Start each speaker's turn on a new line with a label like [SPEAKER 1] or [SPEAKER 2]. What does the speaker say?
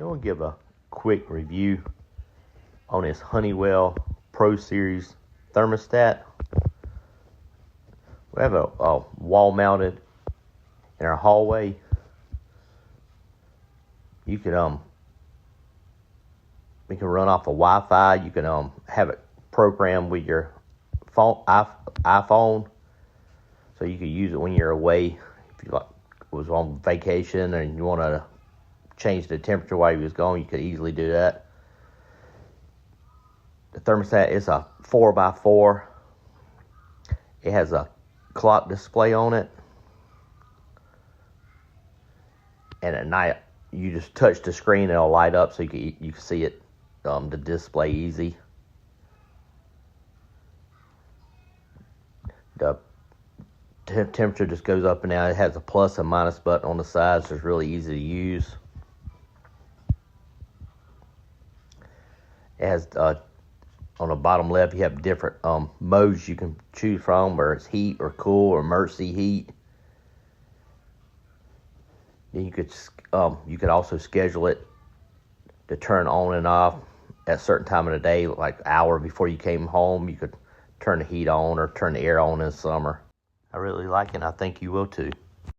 [SPEAKER 1] I'm going to give a quick review on this Honeywell Pro Series thermostat. We have a wall mounted in our hallway. You can we can run off of Wi-Fi. You can have it programmed with your phone, iPhone, so you can use it when you're away. If you was on vacation and you want to change the temperature while you was gone, you could easily do that. The thermostat is a 4x4. It has a clock display on it, and at night you just touch the screen and it'll light up so you can see it, the display easy. The temperature just goes up and down. It has a plus and minus button on the sides, so it's really easy to use. It has on the bottom left, you have different modes you can choose from, where it's heat or cool or emergency heat. Then you could also schedule it to turn on and off at a certain time of the day, like an hour before you came home. You could turn the heat on or turn the air on in the summer. I really like it, and I think you will too.